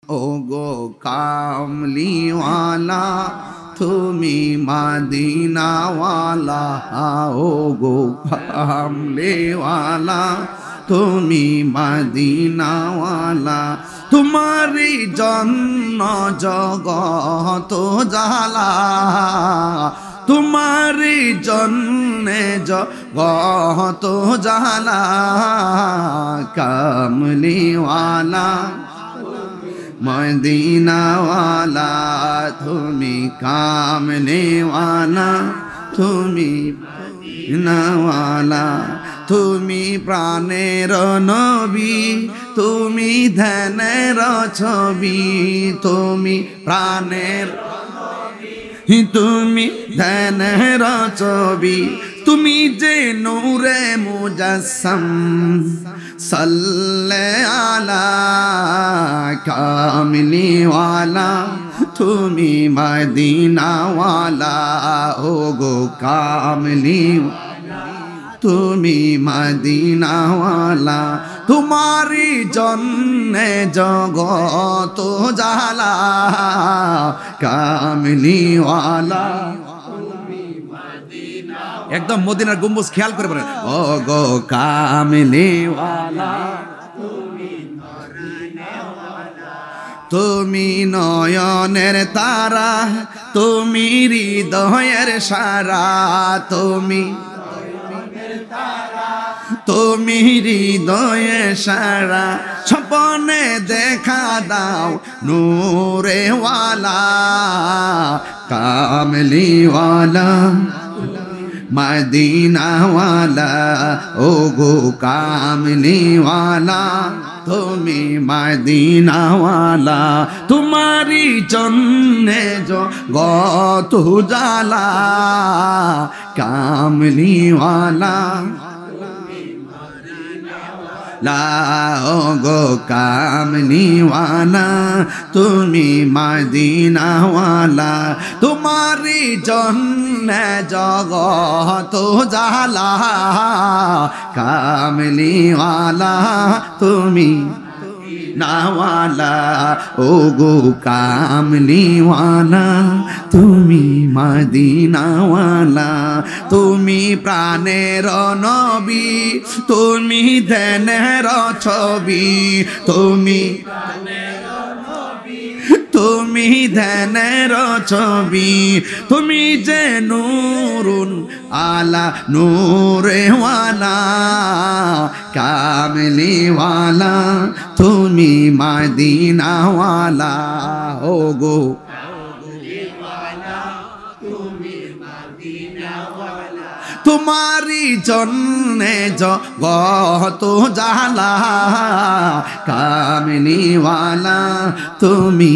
ও গো কামলিওয়ালা তুমি মদিনাওয়ালা, ও গো কামলিওয়ালা তুমি মদিনাওয়ালা, তোমারি জন্য জগত জালা, তোমারি জন্যে জগত জালা, কামলিওয়ালা মদিনাওয়ালা তুমি কামলিওয়ালা তুমি মদিনাওয়ালা, তুমি প্রাণের নবী তুমি ধ্যানের ছবি, তুমি প্রাণের তুমি ধ্যানের ছবি, তুমি যে নূরে মুজাসসাম সাল্লে আলা কামলিওয়ালা তুমি মদিনাওয়ালা, ও গো কামলিওয়ালা তুমি মদিনাওয়ালা, তোমারি জন্যে জগত জালা, কামলিওয়ালা একদম মদিনার গম্বুজ খেয়াল করে বলেন, ও গো কামলিওয়ালা তুমি নয়নের তারা, তুমি হৃদয়ের সারা, তুমি তুমি হৃদয়ে সারা, স্বপ্নে দেখা দাও নূরেওয়ালা, কামলিওয়ালা মদিনাওয়ালা, ও গো কামলিওয়ালা তুমি মদিনাওয়ালা, তোমারি জন্যে জগত জালা, কামলিওয়ালা লা, ও গো কামলিওয়ালা তুমি মদিনাওয়ালা, তোমারি জন্যে জগত জালা, কামলিওয়ালা তুমি নাওয়ালা, ও গো কামলিওয়ালা তুমি মদিনাওয়ালা, তুমি প্রাণের নবী তুমি ধ্যানের ছবি, তুমি তুমি ধ্যানের ছবি, তুমি যে নূরুন আলা নূরেওয়ালা, কামলিওয়ালা তুমি মদিনাওয়ালা, ও গো তোমারি জন্যে জগত জালা, কামলিওয়ালা তুমি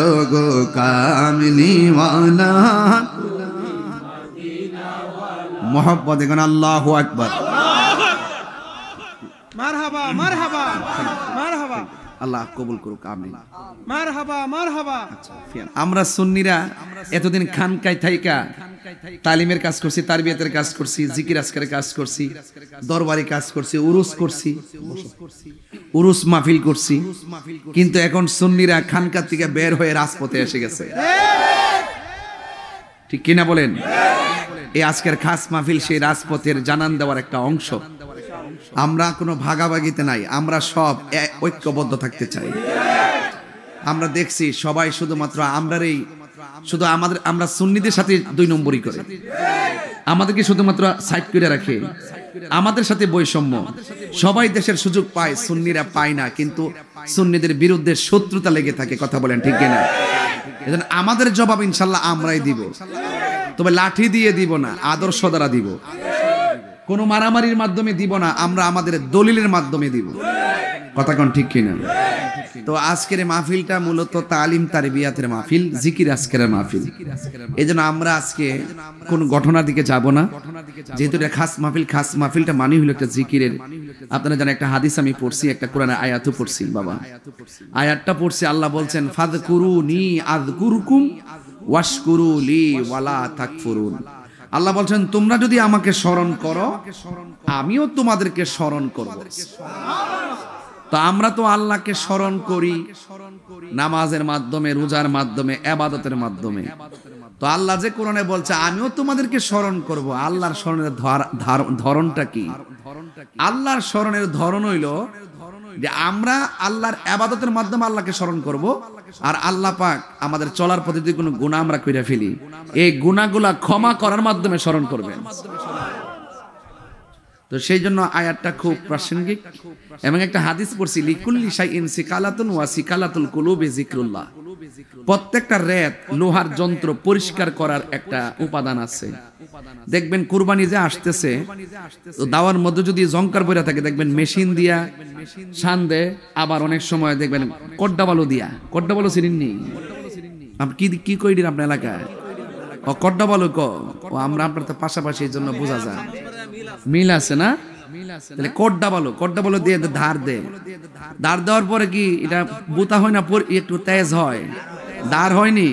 ও গো কামলিওয়ালা, মোহাম্মদ এখন আল্লাহু আকবার, মারহাবা মারহাবা মারহাবা, আল্লাহ কবুল করুক, আমিন, মারহাবা মারহাবা। আমরা সুন্নিরা এতদিন খানকায় থাইকা তালিমের কাজ করছি, তারবিয়াতের কাজ করছি, জিকির আজকারের কাজ করছি, দরবারি কাজ করছি, উরুস করছি, উরুস মাহফিল করছি, কিন্তু এখন সুন্নিরা খানকা থেকে বের হয়ে রাজপথে এসে গেছে, ঠিক কিনা বলেন? এই আজকের খাস মাহফিল সেই রাজপথের জানান দেওয়ার একটা অংশ। আমরা কোনো ভাগাভাগিতে নাই, আমরা সব ঐক্যবদ্ধ থাকতে চাই। আমরা দেখছি সবাই শুধুমাত্র শুধু আমরা সুন্নিদের সাথে দুই নম্বরই করে, আমাদেরকে শুধুমাত্র সাইড করে রাখে, আমাদের সাথে বৈষম্য। সবাই দেশের সুযোগ পায়, সুন্নিরা পায় না, কিন্তু সুন্নিদের বিরুদ্ধে শত্রুতা লেগে থাকে, কথা বলেন ঠিক কিনা? এজন্য আমাদের জবাব ইনশাল্লাহ আমরাই দিব, তবে লাঠি দিয়ে দিব না, আদর্শ দ্বারা দিব, কোনো মারামারির মাধ্যমে দিব না, আমরা আমাদের দলিলের মাধ্যমে দিব, কথা কোন ঠিক কিনা? তো আজকের মাহফিলটা মূলত তালিম তারবিয়াতের মাহফিল, জিকির আজকের মাহফিল। এজন্য আমরা আজকে কোন ঘটনার দিকে যাব না, যেহেতু এটা খাস মাহফিল। খাস মাহফিলটা মানে হলো একটা জিকিরের। আপনারা জানেন একটা হাদিস আমি পড়ছি, একটা কোরআনের আয়াতও পড়ছি। বাবা আয়াতটা পড়ছি, আল্লাহ বলছেন ফাযকুরুনি আযকুরকুম ওয়াশকুরু লি ওয়ালা তাকফুরুন। আল্লাহ বলছেন তোমরা যদি আমাকে স্মরণ করো, আমিও তোমাদেরকে স্মরণ করব। তো আমরা তো আল্লাহকে স্মরণ করি নামাজের মাধ্যমে, রোজার মাধ্যমে, ইবাদতের মাধ্যমে। তো আল্লাহ যে কোরআনে বলছে আমিও তোমাদেরকে স্মরণ করব, আল্লাহর স্মরণের ধরনটা কি? আল্লাহর স্মরণের ধরন হইল যে আমরা আল্লাহর ইবাদতের মাধ্যমে আল্লাহকে স্মরণ করব, আর আল্লাহ পাক আমাদের চলার পথে যদি কোনো গুনাহ আমরা কইরা ফেলি, এই গুনাহগুলা ক্ষমা করার মাধ্যমে স্মরণ করবেন। তো সেই জন্য আয়াতটা খুব প্রাসঙ্গিক। এবং একটা হাদিস পড়ছি, লিকুল্লি শাইইন সিকালাতুন ওয়া সিকালাতুল কুলুবি যিকরুল্লাহ। প্রত্যেকটা রেত লোহার যন্ত্র পরিষ্কার করার একটা উপাদান আছে। দেখবেন কুরবানি যে আসতেছে, তো দাওয়ার মধ্যে যদি জংকার বইরা থাকে দেখবেন মেশিন দিয়া শান দেয়, আবার অনেক সময় দেখবেন কড্ডা বালু দিয়া। কড্ডা বালু চিনেননি? আপনি কি কই দিন আপনার এলাকায়? ও কড্ডা বালু ক ও আমরা আপনার তো পাশাপাশি, এই জন্য বোঝা যায় মিল আছে না? তাহলে কড্ডা বালু দিয়ে ধার দেওয়ার পরে কি এটা বুতা হয় না, একটু তেজ হয়, ধার হয়নি?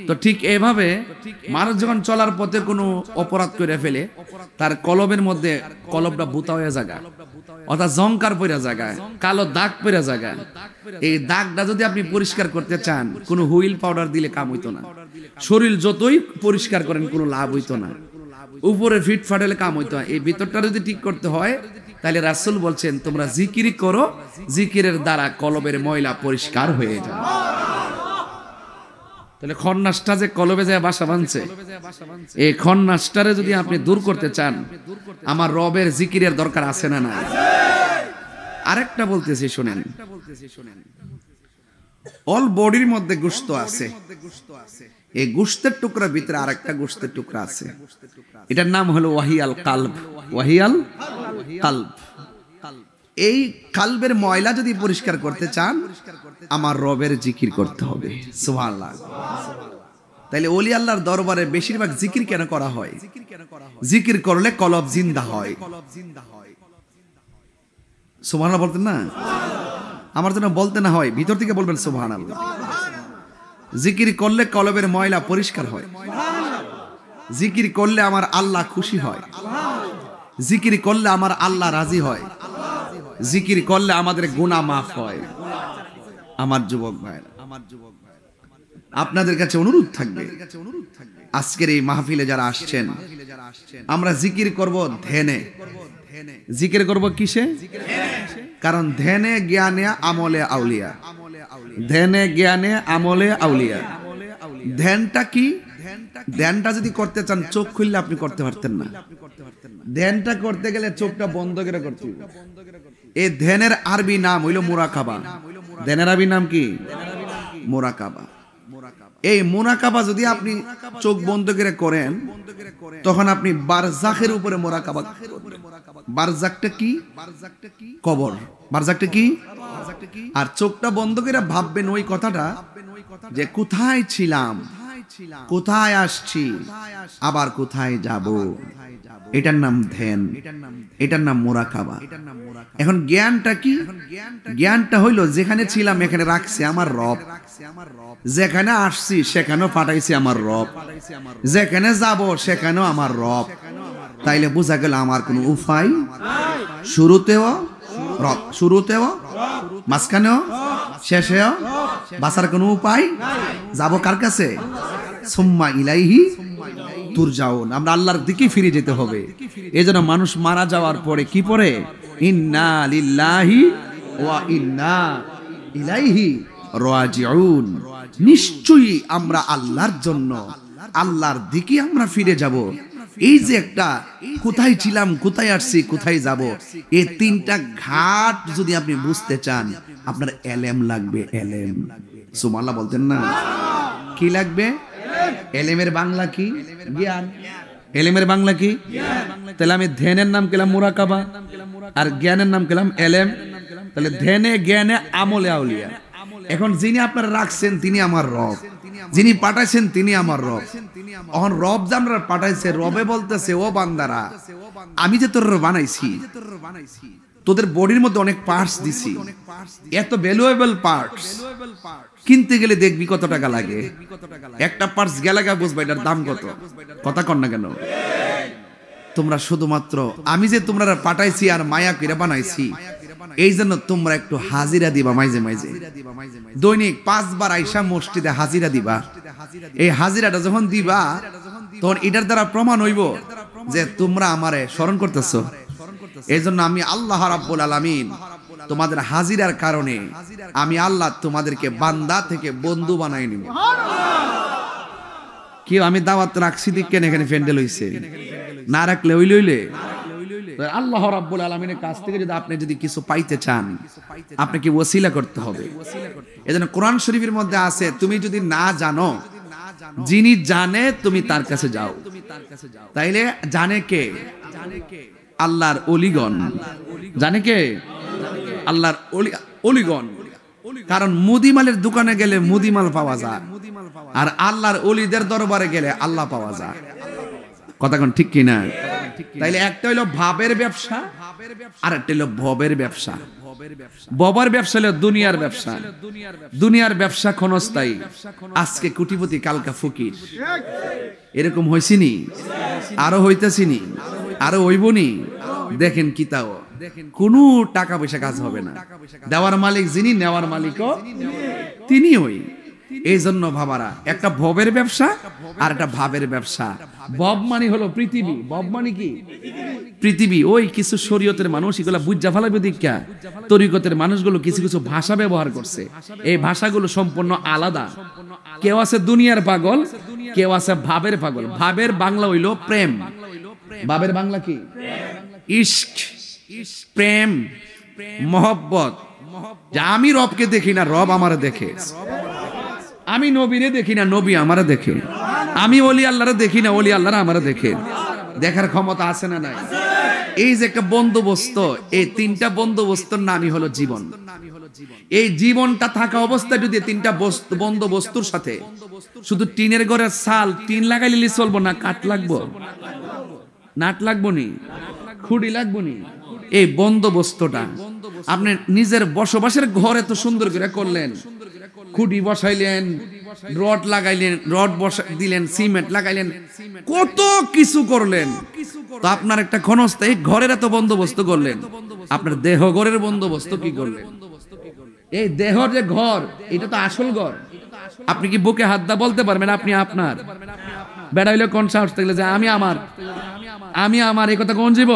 তো ঠিক এইভাবে মানুষ যখন চলার পথে কোনো অপরাধ করে ফেলে, তার কলবের মধ্যে কলবটা বুতা হয়ে জায়গা, অর্থাৎ জংকার পড়া জায়গায়, কালো দাগ পড়া জায়গায়। এই দাগটা যদি আপনি পরিষ্কার করতে চান, কোনো হুইল পাউডার দিলে কাম হইতো না। শরীর যতই পরিষ্কার করেন কোনো লাভ হইতো না, উপরে ফিট ফাটালে কাম হইতো না। এই ভিতরটা যদি ঠিক করতে হয়, তাহলে রাসূল বলছেন তোমরা জিকির করো, জিকিরের দ্বারা কলবের ময়লা পরিষ্কার হয়ে যায়। তাহলে খন্নাসটা যে কলবে যায় বাসা বাঁধছে, এই খন্নাসটারে যদি আপনি দূর করতে চান, আমার রবের জিকিরের দরকার আছে না নাই? আরেকটা বলতেছি শুনেন, অল বডির মধ্যে গোশত আছে, এই গোশতের টুকরার ভিতরে আরেকটা গোশতের টুকরা আছে, এটার নাম হলো ওয়াহিয়াল কালব। ওয়াহিয়াল কালব, এই কালবের ময়লা যদি পরিষ্কার করতে চান, আমার রবের জিকির করতে হবে। সুবহানাল্লাহ। তাইলে ওলি আল্লাহর দরবারে বেশিরভাগ জিকির কেন করা হয়? জিকির করলে কলব জিন্দা হয়। সুবহানাল্লাহ বলতেন না? আমার জন্য বলতে না হয়, ভিতর থেকে বলবেন সুবহানাল্লাহ। জিকির করলে কলবের ময়লা পরিষ্কার হয়, জিকির করলে আমার আল্লাহ খুশি হয়, জিকির করলে আমার আল্লাহ রাজি হয়, জিকির করলে আমাদের গুনাহ মাফ হয়। আমার যুবক ভাইরা, আপনাদের কাছে অনুরোধ থাকবে, আজকের এই মাহফিলে যারা আসছেন, আমরা জিকির করব ধ্যানে। জিকির করব কিসে? কারণ ধ্যানে জ্ঞানে আমলে আউলিয়া। ধ্যানে জ্ঞানে আমলে আউলিয়া। ধ্যানটা কি? ধ্যানটা যদি করতে চান চোখ খুললে আপনি করতে পারতেন না। ধ্যানটা করতে গেলে চোখটা বন্ধ করে করতে হবে। এই ধ্যানের আরবি নাম হইল মুরাকাবা। ধ্যানের আরবি নাম কি? মুরাকাবা। এই মুরাকাবা যদি আপনি চোখ বন্ধ করে করেন, তখন আপনি বারজাখের উপরে মুরাকাবা। বারজাখটা কি? কবর। বারজাখটা কি? আর চোখটা বন্ধ করে ভাববেন ওই কথাটা, যে কোথায় ছিলাম, কোথায় আসছি, আবার কোথায় যাব। এটার নাম ধ্যান, এটার নাম মুরাকাবা। এখন জ্ঞানটা কি? জ্ঞানটা হইল যেখানে ছিলাম এখানে রাখছে আমার রব, যেখানে আসছি সেখানেও পাঠাইছে আমার রব, যেখানে যাব সেখানেও আমার রব। তাইলে বোঝা গেল আমার কোনো উপায় শুরুতেও রব, শুরুতেও মাঝখানেও শেষেও বাঁচার কোনো উপায়। যাব কার কাছে? সুম্মা ইলাইহি তুরজাউন। আমরা আল্লাহর দিকে ফিরে যেতে হবে। এজন্য মানুষ মারা যাওয়ার পরে কি পড়ে? ইন্না লিল্লাহি ওয়া ইন্না ইলাইহি রাজিউন। নিশ্চয়ই আমরা আল্লাহর জন্য, আল্লাহর দিকে আমরা ফিরে যাব। এই যে একটা কোথায় ছিলাম, কোথায় আসছি, কোথায় যাব, এই তিনটা ঘাট যদি আপনি বুঝতে চান, আপনার এলেম লাগবে। এলেম। সুবহানাল্লাহ বলতেন না? কি লাগবে? এলেমের বাংলা কি? জ্ঞান। এলেমের বাংলা কি? তাহলে আমি ধ্যানের নাম পেলাম মুরাকাবা, আর জ্ঞানের নাম পেলাম এলেম। তাহলে ধ্যানে জ্ঞানে আমলে আউলিয়া। এখন যিনি আপনারা রাখছেন তিনি আমার রব, যিনি পাঠাইছেন তিনি আমার রব। এখন রব যে আমরা পাঠাইছে, রবে বলতেছে ও বান্দারা, আমি যে তোর বানাইছি, তোদের বডির মধ্যে অনেক পার্টস দিছি, এত ভ্যালুয়েবল পার্টস, কিনতে গেলে দেখবি কত টাকা লাগে। একটা পার্টস গেলে বুঝবা এটার দাম কত। কথা কর না কেন? তোমরা শুধুমাত্র আমি যে তোমরা পাঠাইছি আর মায়া করে বানাইছি, এই জন্য তোমরা একটু হাজিরা দিবা মাঝে মাঝে, দৈনিক 5 বার আইসা মসজিদে হাজিরা দিবা। এই হাজিরাটা যখন দিবা তখন এটার দ্বারা প্রমাণ হইব যে তোমরা আমারে স্মরণ করতেছো। এই জন্য আমি আল্লাহ রাব্বুল আলামিন তোমাদের হাজিরার কারণে আমি আল্লাহ তোমাদেরকে বান্দা থেকে বন্ধু বানাই নিব। কি আমি দাওয়াত রাখছি কেন এখানে প্যান্ডেল হইছে, না রাখলে হইলে আল্লাহ রাব্বুল আলামিনের কাছ থেকে যদি আপনি যদি কিছু পাইতে চান আপনাকে ওসিলা করতে হবে। এজন্য কোরআন শরীফের মধ্যে আছে তুমি যদি না জানো, যিনি জানে তুমি তার কাছে যাও। তাইলে জানে কে? আল্লাহর ওলিগণ। জানে কে? আল্লাহর ওলিগণ। কারণ মুদিমালের দোকানে গেলে মুদিমাল পাওয়া যায়, আর আল্লাহর ওলিদের দরবারে গেলে আল্লাহ পাওয়া যায়। কথা কোন ঠিক কিনা? তাইলে একটা হইলো ভাবের ব্যবসা, আর একটা হইলো ভবের ব্যবসা। ভবের ব্যবসা হলো দুনিয়ার ব্যবসা। দুনিয়ার ব্যবসা ক্ষণস্থায়ী, আজকে কোটিপতি কালকা ফকির। এরকম হইছিনি, আরো হইতাছিনি, আরো হইবনি। দেখেন কিতাও কোনো টাকা পয়সা কাজ হবে না। দেওয়ার মালিক যিনি, নেওয়ার মালিকও তিনি। ওই এই জন্য ভাবারা একটা ভবের ব্যবসা আর একটা ভাবের ব্যবসা। ভব মানে হলো পৃথিবী। ভব মানে কি? পৃথিবী। ওই কিছু শরীয়তের মানুষ এগুলা বুঝা ফেলাবে দীক্ষা, তরিকতের মানুষগুলো কিছু কিছু ভাষা ব্যবহার করছে। এই ভাষাগুলো সম্পূর্ণ আলাদা। কেউ আছে দুনিয়ার পাগল, কেউ আছে ভাবের পাগল। ভাবের বাংলা হইলো প্রেম, ভাবের বাংলা কি? ইশক, প্রেম, মহব্বত। যে আমি রবকে দেখি না, রব আমারে দেখে। আমি নবীরে দেখি না, নবী আমারে দেখে। আমি ওলি আল্লাহরে দেখি না, ওলি আল্লাহরা আমারে দেখে। দেখার ক্ষমতা আছে না নাই? এই যে একটা বন্দোবস্ত, এই তিনটা বন্দোবস্তর নামই হলো জীবন। এই জীবনটা থাকা অবস্থায় যদি তিনটা বন্দোবস্তুর সাথে শুধু টিনের ঘরের ছাল টিন লাগাইলে চলবো না, কাঠ লাগবো, নাট লাগবো নি, খুঁড়ি লাগবো নি। এই বন্দোবস্তটা আপনি নিজের বসবাসের ঘরে তো সুন্দর করে করলেন, খুঁটি বসাইলেন, রড লাগাইলেন, রড দিলেন, সিমেন্ট লাগাইলেন, কত কিছু করলেন। তো আপনার একটা ক্ষণস্থায়ী ঘরের এত বন্দোবস্ত করলেন, আপনার দেহ ঘরের বন্দোবস্ত কি করলেন? এই দেহর যে ঘর, এটা তো আসল ঘর। আপনি কি বুকে হাত দা বলতে পারবেন আপনি আপনার? বেড়া হইলে কোন সাহস থাকলে যে আমি আমার, আমি আমার, এই কথা কোন জীব?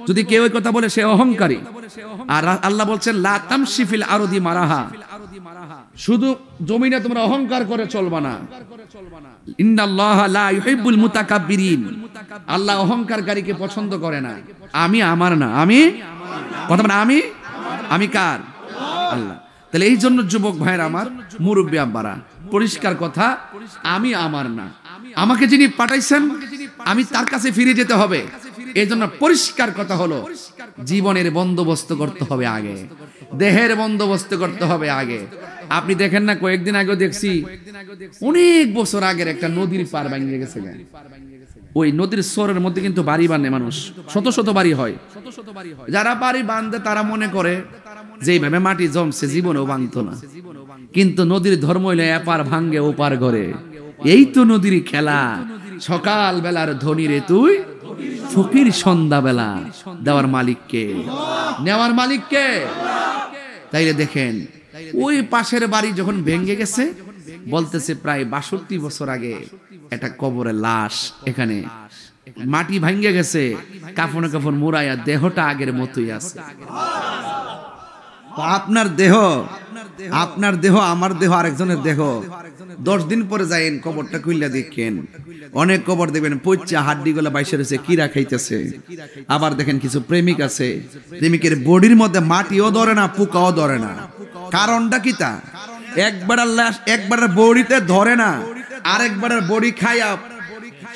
যদি কেউ এই কথা বলে সে অহংকারী। আর আল্লাহ বলছেন লা তামশি ফিল আরদি মারাহা, শুধু জমিনে তোমরা অহংকার করে চলবা না। ইন্নাল্লাহা লা ইউহিব্বুল মুতাকাব্বিরিন, আল্লাহ অহংকারকারীকে পছন্দ করে না। আমি আমার না, আমি কথা বলেন, আমি কার? আল্লাহ। তাহলে এই জন্য যুবক ভাইরা আমার, মুরব্বী আব্বারা, পরিষ্কার কথা, আমি আমার না, আমাকে যিনি পাঠাইছেন আমি তার কাছে ফিরে যেতে হবে। এই জন্য পরিষ্কার কথা হলো জীবনের বন্দোবস্ত করতে হবে আগে, দেহের বন্দোবস্ত করতে হবে আগে। আপনি দেখেন না, কয়েকদিন আগে দেখছি, অনেক বছর আগের একটা নদীর পার ভেঙে গেছে। ওই নদীর সরের মধ্যে কিন্তু বাড়ি বাঁধে মানুষ, শত শত বাড়ি হয়। যারা বাড়ি বাঁধে তারা মনে করে যে এইভাবে মাটি জমছে জীবনেও ভাঙতো না। কিন্তু নদীর ধর্ম হইলে এপার ভাঙ্গে ওপার ঘরে। এই তো নদীর খেলা। সকাল বেলার ধনী রে তুই, ফকির সন্ধ্যা বেলা দেওয়ার মালিককে, নেওয়ার মালিককে। তাইলে দেখেন ওই পাশের বাড়ি যখন ভেঙে গেছে, বলতেছে প্রায় 62 বছর আগে একটা কবরের লাশ, এখানে মাটি ভাঙ্গে গেছে, কাফনে কাফন মুড়াইয়া দেহটা আগের মতোই আছে। আপনার দেহ, আপনার দেহ, আমার দেহ, আরেকজনের দেহ। 10 দিন পরে যাইন কবরটা খুইলা দেখেন, অনেক কবর দেখবেন পচা হাড্ডি গুলা বাইসে রয়েছে, কিরা খাইতেছে। আবার দেখেন কিছু প্রেমিক আছে, প্রেমিকের বডির মধ্যে মাটিও ধরে না, পোকাও ধরে না। কারণটা কি? তা একবার লাশ একবার বডিতে ধরে না, আরেকবারের বডি খাইয়া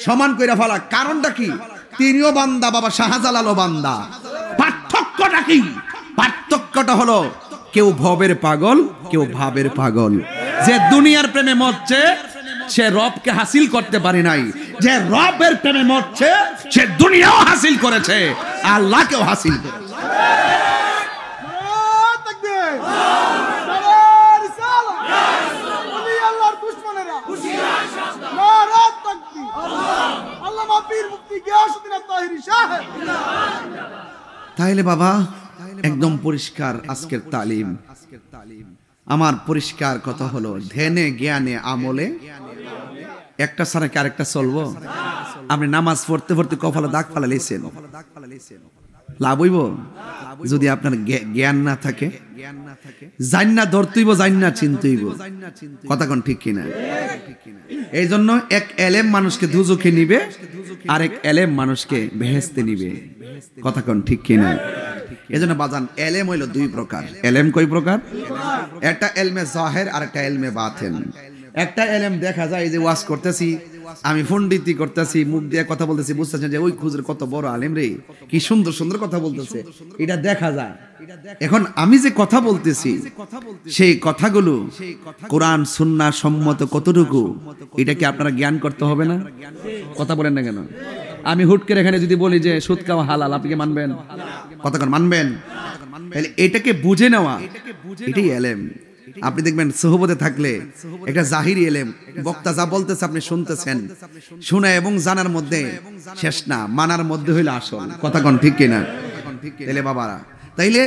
সমান কইরা ফেলা। কারণটা কি? তিনিও বান্দা, বাবা শাহজালালও বান্দা। পার্থক্যটা কি? পার্থক্যটা হলো কেউ ভবের পাগল, কেউ ভাবের পাগল। যে দুনিয়ার প্রেমে মরছে সে রবকে হাসিল করতে পারে নাই, যে রবের প্রেমে মরছে সে দুনিয়াও হাসিল করেছে, আল্লাহকেও হাসিল করেছে। তাইলে বাবা একদম পরিষ্কার আজকের তালিম। আমার পরিষ্কার কথা হলো, ধ্যানে জ্ঞানে আমলে একটা ছাড়া কি আরেকটা চলবো? আপনি নামাজ পড়তে পড়তে কপালে দাগ ফালাইছেন, লাভ হইব? যদি আপনার জ্ঞান না থাকে, জান্না ধরতেইব, জান্না চিনতেইব। কথা কোন ঠিক কিনা? এই জন্য এক এলেম মানুষকে দুজখে নিবে, আরেক এলেম মানুষকে বেহেশতে নিবে। কথা কোন ঠিক কিনা? এই জন্য বাজান, এলেম হইল দুই প্রকার। এলেম কয় প্রকার? একটা এলমে জাহের আর একটা এলমে বাতিন। একটা এলেম দেখা যায়, যে ওয়াজ করতেছি আমি, পণ্ডিতি করতেছি, মুখ দিয়ে কথা বলতেছি, বুঝতেছেন যে ওই খুজুর কত বড় আলেম রে, কি সুন্দর সুন্দর কথা বলতেছে, এটা দেখা যায়। এখন আমি যে কথা বলতেছি, সেই কথাগুলো কোরআন সুন্নাহ সম্মত কতটুকু, এটা কি আপনারা জ্ঞান করতে হবে না? কথা বলেন না কেন? আমি হুট করে এখানে যদি বলি যে সুদ খাওয়া হালাল, আপনি কি মানবেন? কথা কোন মানবেন? এটাকে বুঝে নেওয়া, এটাই এলেম। আপনি দেখবেন সোহবতে থাকলে একটা জাহিরি এলেম, বক্তা যা বলতেছে আপনি শুনতেছেন, শোনা এবং জানার মধ্যে শেষ না, মানার মধ্যে হইলো আসল। কথা কোন ঠিক কিনা? তাইলে বাবারা, তাইলে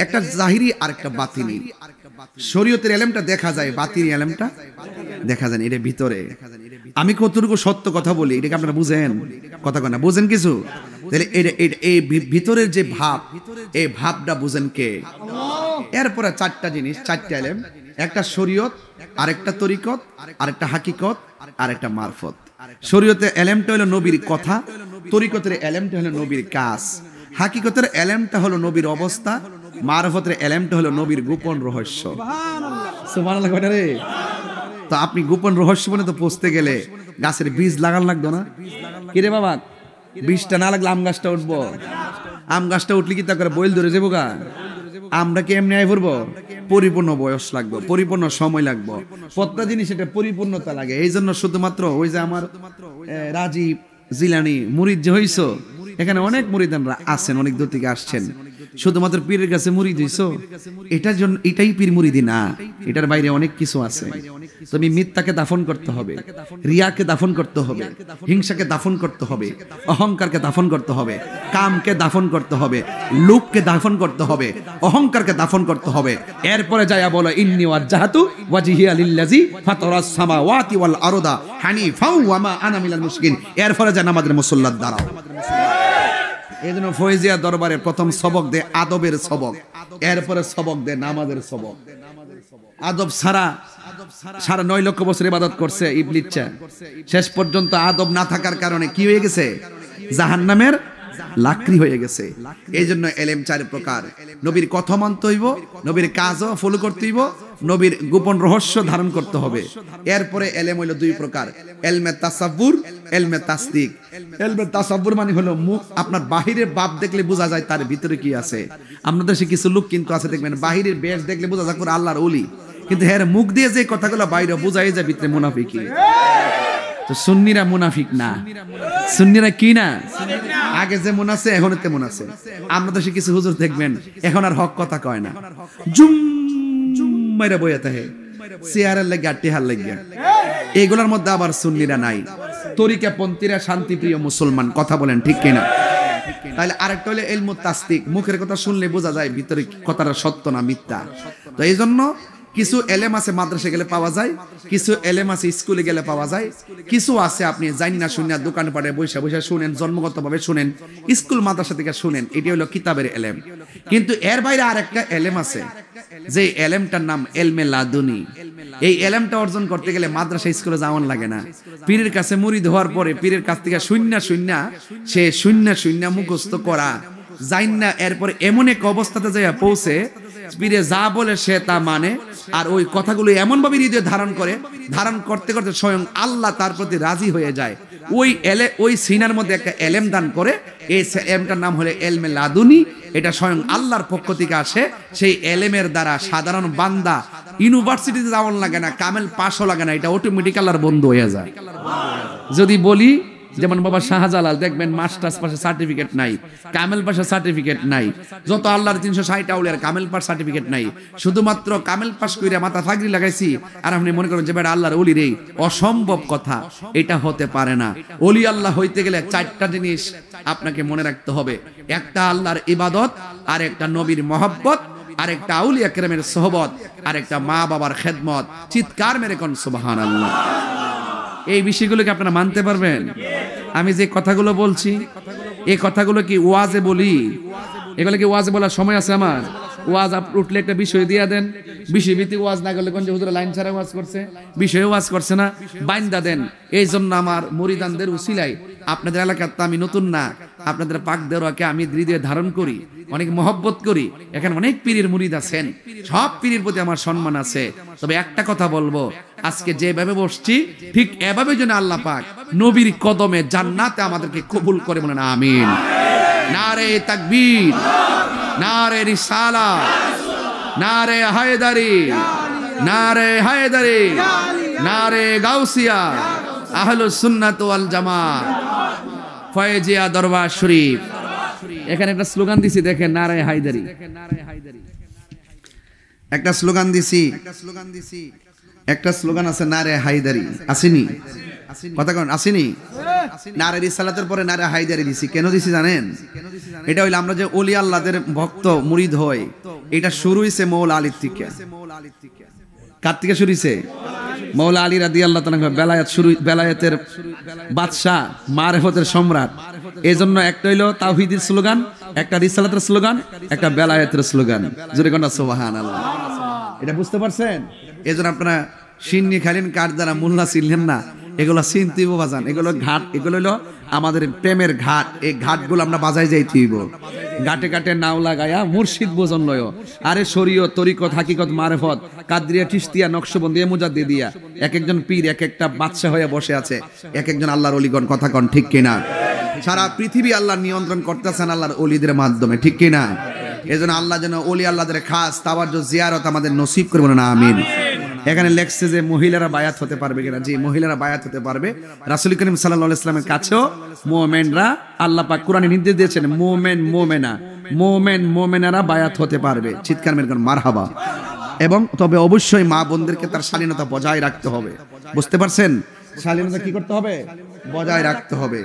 একটা জাহিরি আর একটা বাতিনি। শরীয়তের এলেমটা দেখা যায়, বাতিনি এলেমটা দেখা যায় না। এর ভিতরে আমি কতটুকু সত্য কথা বলি, এটাকে আপনারা বুঝেন? কথা কয় না, বুঝেন কিছু? তাহলে এই ভিতরের যে ভাব, এই ভাবটা বুঝেন কে? এরপরে চারটা জিনিস, চারটা এলেম। একটা শরীয়ত, আরেকটা তরিকত, আরেকটা হাকিকত, আরেকটা মারফত। শরীয়তের এলেমটা হলো নবীর কথা, তরিকতের এলেমটা হলো নবীর কাজ, হাকিকতের এলেমটা হলো নবীর অবস্থা, মারফতের এলেমটা হলো নবীর গোপন রহস্য। সুবহানাল্লাহ কয় না রে? তো আপনি গোপন রহস্য বলে তো পৌঁছতে গেলে গাছের বীজ লাগান লাগতো না? কিরে বাবা, বীজটা না লাগলে আম গাছটা উঠবো? আম গাছটা উঠলে কি তা করে বইল ধরে যাবো গা? আমরা কি এমনি আয় পড়বো? পরিপূর্ণ বয়স লাগবে, পরিপূর্ণ সময় লাগবে, প্রত্যেকটা জিনিস এটা পরিপূর্ণতা লাগে। এই জন্য শুধুমাত্র ওই যে আমার রাজীব জিলানি মুরিদ যে হইছো, এখানে অনেক মুরিদানরা আছেন, অনেক দূর থেকে আসছেন, শুধুমাত্র পীরের কাছে মুরিদ হইছো, এটার জন্য এটাই পীর মুরিদি না, এটার বাইরে অনেক কিছু আছে। তুমি মিথ্যাকে দাফন করতে হবে, রিয়াকে দাফন করতে হবে, হিংসাকে দাফন করতে হবে, অহংকারকে দাফন করতে হবে, কামকে দাফন করতে হবে, লোভকে দাফন করতে হবে, অহংকারকে দাফন করতে হবে। এরপরে যায়া বলো ইন্নী ওয়াজজাহাতু ওয়াজহিয়া লিল্লাযী ফাতারাস সামাওয়াতি ওয়াল আরদা হানিফাও ওয়া মা আনা মিনাল মুশরিকিন। এরপরে যা নামাজের মুসাল্লাত দাঁড়াও। এই জন্য ফয়জিয়া দরবারে প্রথম সবক দে আদবের সবক, এরপরে সবক দে নামাজের সবক। আদব ছাড়া সাড়ে 9 লক্ষ বছর ইবাদত করছে ইবলিসা, শেষ পর্যন্ত আদব না থাকার কারণে কি হয়ে গেছে? জাহান্নামের লাকড়ি হয়ে গেছে। এই জন্য এলেম চার প্রকার। নবীর কথা মানতে হইব, নবীর কাজও ফলো করতে হইব, নবীর গোপন রহস্য ধারণ করতে হবে। এরপরে এলেম হইল দুই প্রকার, এলমে তাসাব্বুর, এলমে তাসদিক। এলমে তাসাব্বুর মানে হলো মুখ, আপনার বাহিরের ভাব দেখলে বোঝা যায় তার ভিতরে কি আছে। আমাদের দেশে কিছু লোক কিন্তু আছে, দেখবেন বাহিরের বেশ দেখলে বোঝা যায় পুরো আল্লাহর ওলি, কিন্তু হ্যাঁ মুখ দিয়ে যে কথাগুলো বাইরে বোঝাই যায় ভিতরে মুনাফিকি। তো সুন্নিরা মুনাফিক না, সুন্নিরা কি না? আগে যেমন আছে এখন তেমন আছে। আমরা দেশে কিছু হুজুর দেখবেন এখন আর হক কথা কয় না, জুম মাইরা বইয়া থাকে, চেয়ারের লাগে আর টেহার লাগে। এগুলোর মধ্যে আবার সুন্নিরা নাই, তরিকা পন্থীরা শান্তিপ্রিয় মুসলমান। কথা বলেন ঠিক কিনা? তাহলে আরেকটা হলো ইলমুত তাসদিক, মুখের কথা শুনলে বোঝা যায় ভিতরে কথাটা সত্য না মিথ্যা। তো এই জন্য কিছু এলেম আছে মাদ্রাসা গেলে পাওয়া যায়, কিছু এলেম আছে স্কুলে গেলে পাওয়া যায়, কিছু আছে আপনি জানি না শুনে দোকানে পাড়ে বসে বসে শুনেন, জন্মগতভাবে শুনেন, স্কুল মাদ্রাসা থেকে শুনেন, এটি হলো কিতাবের এলেম। কিন্তু এর বাইরে আরেকটা এলেম আছে, যে এলেমটার নাম এলমে লাদুনি। এই এলেমটা অর্জন করতে গেলে মাদ্রাসা স্কুলে যাওয়ান লাগে না, পীরের কাছে মুরিদ হওয়ার পরে পীরের কাছ থেকে শূন্য মুখস্থ করা যাই না। এরপরে এমন এক অবস্থাতে যাইয়া পৌঁছে পীরে যা বলে সে তা মানে, আর ওই কথাগুলো এমন ভাবে হৃদয়ে ধারণ করে, ধারণ করতে করতে স্বয়ং আল্লাহ তার প্রতি রাজি হয়ে যায়। ওই সিনার মধ্যে একটা এলেম দান করে, এই এলেমটার নাম হলো এলমে লাদুনি। এটা স্বয়ং আল্লাহর পক্ষ থেকে আসে। সেই এলেমের দ্বারা সাধারণ বান্দা ইউনিভার্সিটিতে যাওয়ার লাগে না, কামেল পাশও লাগে না, এটা অটোমেটিক আল্লাহর বন্ধু হয়ে যায়। যদি বলি যেমন বাবা শাহজালাল দেখবেন মাস্টার্স পাশে সার্টিফিকেট নাই, কামেল পাশে সার্টিফিকেট নাই, যত আল্লাহর 360 আউলিয়ার কামেল পাস সার্টিফিকেট নাই, শুধুমাত্র কামেল পাস কইরা মাথা ফাগরি লাগাইছি আর আপনি মনে করেন যে বেটা আল্লাহর ওলি রে। অসম্ভব কথা, এটা হতে পারে না। ওলি আল্লাহ হইতে গেলে 4টা জিনিস আপনাকে মনে রাখতে হবে। একটা আল্লাহর ইবাদত, আর একটা নবীর মহব্বত, আর একটা আউলিয়া কেরামের সোহবত, আর একটা মা বাবার খেদমত। চিৎকার মেরে কোন সুবহানাল্লাহ। এই বিষয়গুলোকে আপনারা মানতে পারবেন? আমি যে কথাগুলো বলছি এই কথাগুলো কি ওয়াজে বলি? এগুলো কি ওয়াজে বলার সময় আছে আমার? ওয়াজ উঠলে একটা বিষয় দিয়ে দেন, বিষয় ভিত্তিক ওয়াজ না করলে কোন যে হুজুর লাইন ছাড়া ওয়াজ করছে, বিষয়ে ওয়াজ করছে না, বাইন্দা দেন। এই জন্য আমার মুরিদানদের উসিলাই আপনাদের এলাকার তো আমি নতুন না, আপনাদের পাক দেওয়াকে আমি হৃদয়ে ধারণ করি, অনেক মহব্বত করি। এখানে অনেক পীরের মুরিদ আছেন, সব পীরের প্রতি আমার সম্মান আছে। তবে একটা কথা বলবো, আজকে যেভাবে বসছি ঠিক এভাবে যেন আল্লাহ পাক নবীর কদমে জান্নাতে আমাদেরকে কবুল করে, বলেন আমিন। নারে তাকবীর, নারে রিসালাত, নারে হায়দারি, নারে হায়দারি, নারে গাউসিয়া, আহলুস সুন্নাত ওয়াল জামাত, ফয়েজিয়া দরবার শরীফ। এখানে একটা স্লোগান দিছি দেখেন, নারে হায়দারি। একটা স্লোগান দিছি, একটা স্লোগান আছে নারে হায়দারি, আসেনি? কথা কোন আসেনি? নারে রিসালাতের পরে নারে হায়দারি দিছি। কেন দিছি জানেন? এটা হইলো আমরা যে ওলি আল্লাহদের ভক্ত মুরিদ হয়, এটা শুরু হইছে মৌলা আলীর থেকে। কার থেকে শুরু হইছে? মৌলা আলী রাদিয়াল্লাহু তাআলা বেলায়েত শুরু, বেলায়েতের বাদশা, মারিফতের সম্রাট। এজন্য একটা হইলো তাওহীদের স্লোগান, একটা রিসালাতের স্লোগান, একটা বেলায়েতের স্লোগান। জোরে কোন সুবহানাল্লাহ। এটা বুঝতে পারছেন? এজন্য আপনারা সিন্নি খাইলেন কার দ্বারা মোল্লা চিনলেন না, এগুলো চিনতে বাজান। এগুলো ঘাট, এগুলো হলো আমাদের প্রেমের ঘাট। এই ঘাটগুলো আমরা বাজাই যাইতে হইব। ঘাটে ঘাটে নাও লাগায়া মুর্শিদ বোজন লয়। আরে শরীয়ত, তরিকত, হাকিকত, মারিফত, কাদরিয়া, চিশতিয়া, নকশবন্দিয়া, মুজাদ্দিদিয়া, এক একজন পীর এক একটা বাদশা হয়ে বসে আছে, এক একজন আল্লাহর ওলিগণ। কথা কন ঠিক কিনা? সারা পৃথিবী আল্লাহ নিয়ন্ত্রণ করতেছেন আল্লাহর ওলিদের মাধ্যমে, ঠিক কিনা? এজন্য আল্লাহ যেন ওলি আল্লাহদের খাস তাওয়াজ্জুহ জিয়ারত আমাদের নসিব করে, বলেন আমিন। এখানে লেখছে যে মহিলারা বায়াত হতে পারবে কিনা? জি, মহিলারা বায়াত হতে পারবে। রাসূল করিম সাল্লাল্লাহু আলাইহি ওয়াসাল্লামের কাছেও মুমিনরা, আল্লাহ পাক কোরআনে নির্দেশ দিয়েছেন, মুমিন মুমিনা, মুমিন মুমিনারা বায়াত হতে পারবে। চিৎকার মেরে কোন মারহাবা। এবং তবে অবশ্যই মা বোনদেরকে তার শালীনতা বজায় রাখতে হবে। বুঝতে পারছেন? শালীনতা কি করতে হবে? বজায় রাখতে হবে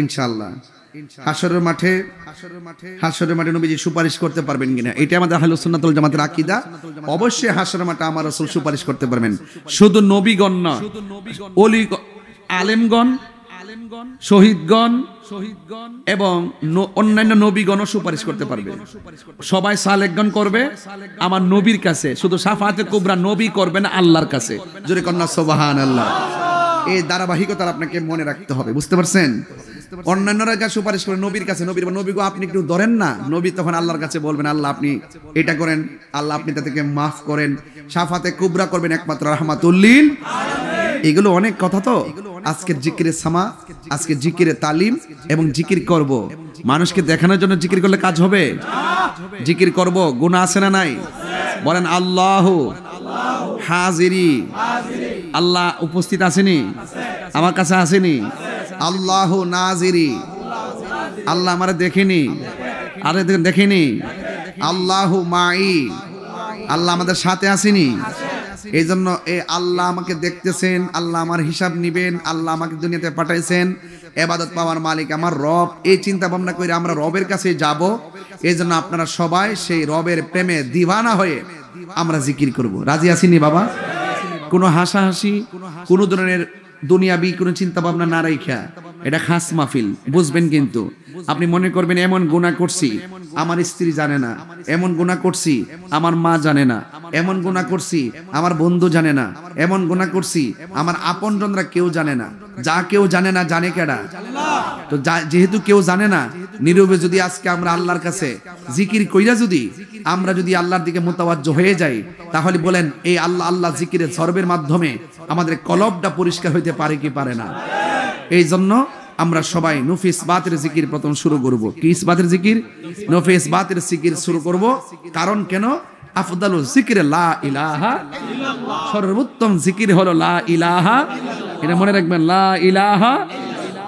ইনশাআল্লাহ। হাশরের মাঠে নবীজি সুপারিশ করতে পারবেন কিনা, এটা আমাদের আহলুস সুন্নাত ওয়াল জামাতের আকীদা। অবশ্যই হাশরের মাঠে আমার রাসূল সুপারিশ করতে পারবেন। শুধু নবীগণ না, ওলি, আলেমগণ, শহীদগণ এবং অন্যান্য নবীগণও সুপারিশ করতে পারবে। সবাই সালেকগণ করবে আমার নবীর কাছে, শুধু শাফাআতে কুবরা নবী করবেন আল্লাহর কাছে। জোরে কন্যা সুবহানাল্লাহ। এই ধারাবাহিকতা আপনাকে মনে রাখতে হবে। বুঝতে পারছেন? অন্যান্যরা যা সুপারিশ করে নবীর কাছে, নবীগো আপনি একটু ধরেন না, নবী তখন আল্লাহর কাছে বলবেন, আল্লাহ আপনি এটা করেন, আল্লাহ আপনি তাদেরকে মাফ করেন। শাফাতে কুবরা করবেন একমাত্র রাহমাতুল লিল। এগুলো অনেক কথা। তো আজকের জিকিরের সামা, আজকে জিকিরের তালিম এবং জিকির করব, মানুষকে দেখানোর জন্য জিকির করলে কাজ হবে? জিকির করব, গুনাহ আছে না নাই? বলেন আল্লাহু হাজিরি, আল্লাহ উপস্থিত আসেনি? আমার কাছে আসেনি? আল্লাহু নাজিরি, আল্লাহ আমারে দেখেনি? আরে দেখেনি? আল্লাহু মাই, আল্লাহ আমাদের সাথে আসেনি? এই জন্য আল্লাহ আমাকে দেখতেছেন, আল্লাহ আমার হিসাব নিবেন, আল্লাহ আমাকে দুনিয়াতে পাঠাইছেন, ইবাদত পাওয়ার মালিক আমার রব। এই চিন্তা ভাবনা করে আমরা রবের কাছে যাব। এই জন্য আপনারা সবাই সেই রবের প্রেমে দিওয়ানা হয়ে আমরা জিকির করব। রাজি আসিনি বাবা? কোনো হাসাহাসি, কোনো ধরনের দুনিয়াবি কোনো চিন্তা ভাবনা না রাইখা, এটা খাস মাহফিল, বুঝবেন। কিন্তু আপনি মনে করবেন এমন গুনাহ করছি আমার স্ত্রী জানে না, এমন গুনাহ করছি আমার মা জানে না, এমন গুনাহ করছি আমার বন্ধু জানে না, এমন গুনাহ করছি আমার আপনজনরা কেউ জানে না। যা কেউ জানে না জানে কেডা? তো যেহেতু কেউ জানে না, নীরবে যদি আজকে আমরা আল্লাহর কাছে জিকির কইরা যদি আমরা যদি আল্লাহর দিকে মুতাওয়াজ্জহ হয়ে যাই, তাহলে বলেন এই আল্লাহ আল্লাহ জিকিরের সরবের মাধ্যমে আমাদের কলবটা পরিষ্কার হইতে পারে কি পারে না? এই জন্য আমরা সবাই নফি ইসবাতের জিকির প্রথম শুরু করব। কি ইসবাতের জিকির? নফি ইসবাতের জিকির শুরু করব। কারণ কেন? আফদালুল জিকির লা ইলাহা ইল্লাল্লাহ, সর্বোত্তম জিকির হলো লা ইলাহা। এটা মনে রাখবেন, লা ইলাহা।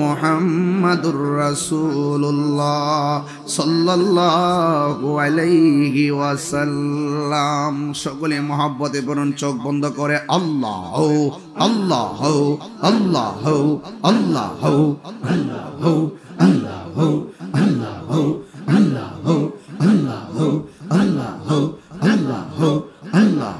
মুহাম্মাদুর রাসূলুল্লাহ সাল্লাল্লাহু আলাইহি ওয়াসাল্লাম। সকলে মহব্বতে বলুন চোখ বন্ধ করে আল্লাহ আল্লাহ আল্লাহ আল্লাহ আল্লাহ আল্লাহ আল্লাহ আল্লাহ আল্লাহ আল্লাহ আল্লাহ আল্লাহ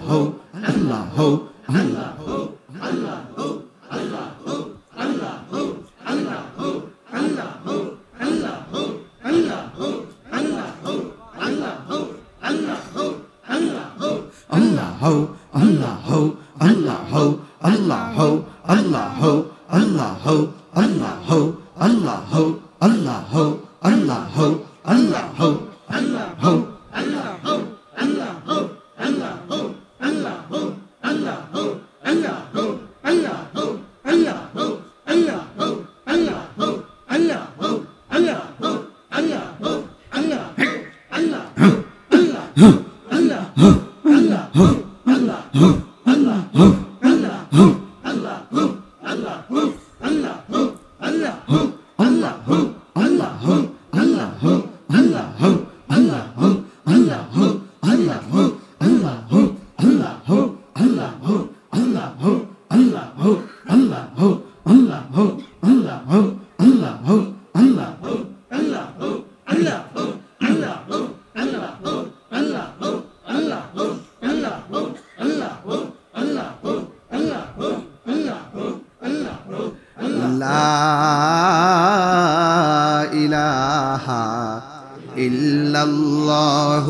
আল্লাহ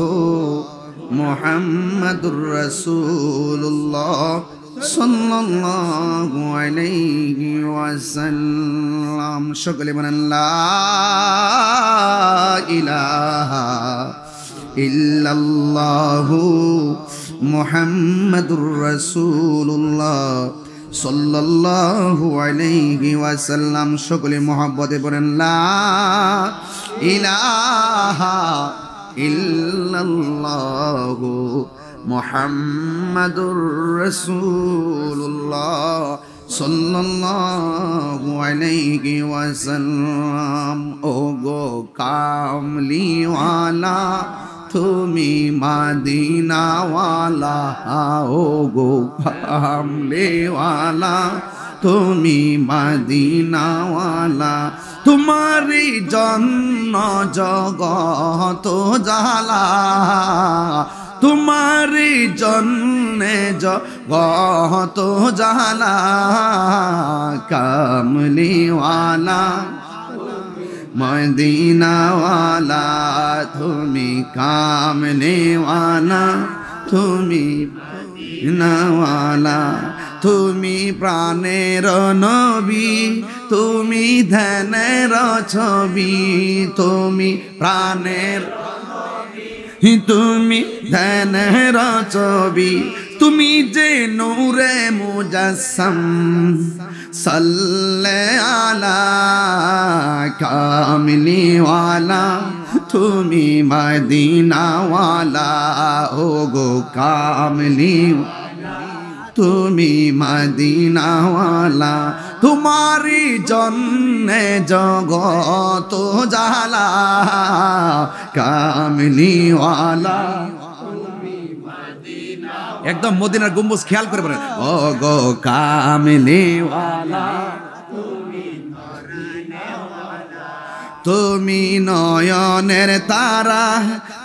মুহাম্মাদুর রাসূলুল্লাহ সাল্লাল্লাহু আলাইহি ওয়াসাল্লাম। সকলে বলেন লা ইলাহা ইল্লাল্লাহু মুহাম্মাদুর রাসূলুল্লাহ সাল্লাল্লাহু আলাইহি ওয়াসাল্লাম। সকলে মহব্বতে বলেন লা ইলাহা ইল্লাল্লাহু মুহাম্মাদুর রাসূলুল্লাহ সাল্লাল্লাহু আলাইহি ওয়াসাল্লাম। ও গো কামলিওয়ালা তুমি মদিনাওয়ালা, ও গো কামলিওয়ালা তুমি মদিনাওয়ালা, তোমারি জন্য জগত জালা, তোমারি জন্যে জগত জালা, কামলিওয়ালা মদিনাওয়ালা তুমি কামলিওয়ালা তুমি মদিনাওয়ালা, তুমি প্রাণের নবী তুমি ধ্যানের ছবি, তুমি প্রাণের তুমি ধ্যানের ছবি, তুমি যে নূরে মুজাসসাম সাল্লে আলা কামলিওয়ালা তুমি মদিনাওয়ালা, ও গো কামলিওয়ালা তুমি মদিনাওয়ালা, তোমারি জন্যে জগত জালা, কামলিওয়ালা একদম মদিনার গম্বুজ খেয়াল করে বলেন ও গো কামলিওয়ালা তুমি নয়নের তারা,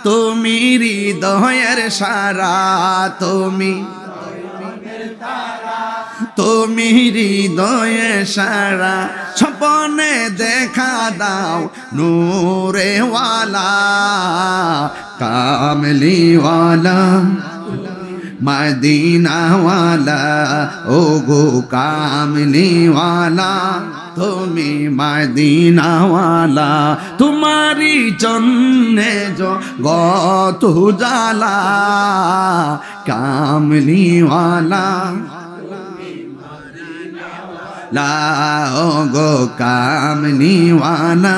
তুমি হৃদয়ের সারা, তুমি হৃদয়ে সারা, স্বপ্নে দেখা দাও নূরেওয়ালা, কামলিওয়ালা মদিনাওয়ালা, ও গো কামলিওয়ালা তুমি মদিনাওয়ালা, তোমারি জন্যে জগত জালা, কামলিওয়ালা লা, ও গো কামলিওয়ালা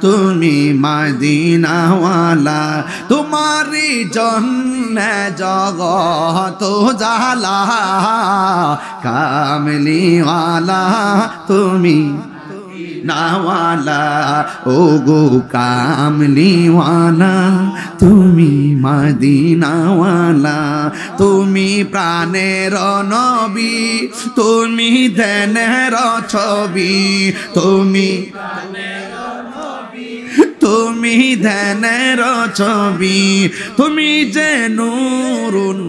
তুমি মদিনাওয়ালা, তোমারি জন্যে জগত জালা, কামলিওয়ালা তুমি নাওয়ালা ও গো কামলিওয়ালা তুমি মদিনাওয়ালা তুমি প্রাণের নবী তুমি ধ্যানের ছবি তুমি তুমি ধ্যানের ছবি তুমি যে নূরুন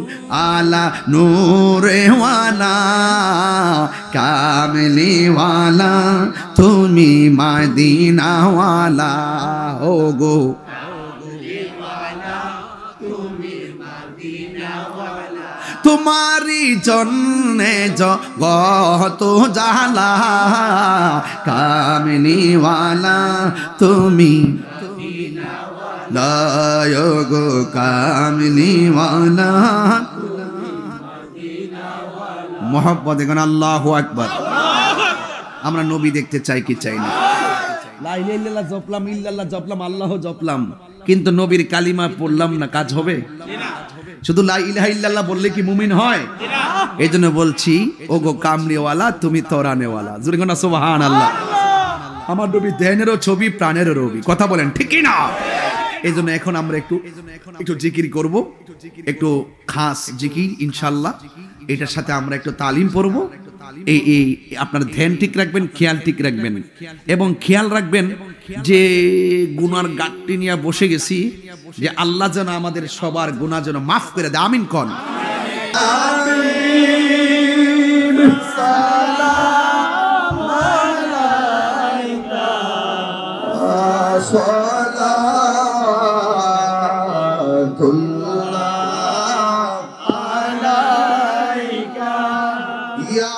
আলা নূরেওয়ালা কামলিওয়ালা তুমি মদিনাওয়ালা ও গো তোমারি জন্যে জগত জালা কামলিওয়ালা তুমি লায় গো কামলিওয়ালা মোহাম্মদ এখন আল্লাহু আকবার। আমরা নবী দেখতে চাই কি চাই না? লা ইলাহা ইল্লাল্লাহ জপলাম, ইল্লাল্লাহ জপলাম, আল্লাহ জপলাম, কিন্তু নবীর কালিমা পড়লাম না, কাজ হবে? শুধু লা ইলাহা ইল্লাল্লাহ বললে কি মুমিন হয়? এই জন্য বলছি ও গো কামলিওয়ালা তুমি তরানেওয়ালা, জোরে কোন সুবহানাল্লাহ। আমার নবী ধ্যানেরও ছবি প্রাণেরও রবি, কথা বলেন ঠিক কি না? এই জন্য এখন আমরা একটু জিকির করব, একটু খাস জিকির ইনশাআল্লাহ। এটার সাথে আমরা একটু তালিম পড়ব। এই আপনার ধ্যান ঠিক রাখবেন, খেয়াল ঠিক রাখবেন, এবং খেয়াল রাখবেন যে গুনার গাঁটটি নিয়ে বসে গেছি, যে আল্লাহ যেন আমাদের সবার গুনাহ যেন মাফ করে দেয়। আমিন কোন আমিন। সালাম আলাইকা সালাতুল্লাহ আলাইকা ইয়া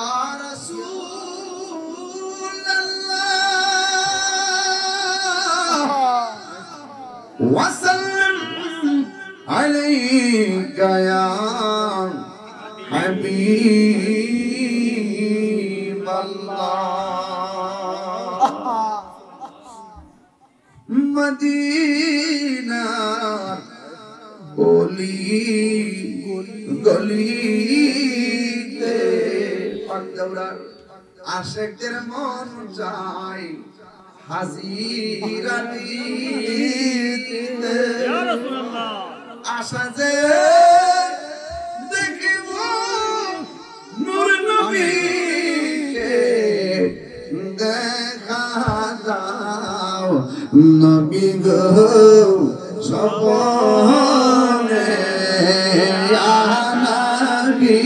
وسلم عليك يا حبيب الله مدينة গলিতে পাকদৌড়ার আশেকদের মন চাই হাজিরা দিতে আশা যে দেখিব নূর নবীকে দেখা দাও নবী গো সপনে ইয়া নবী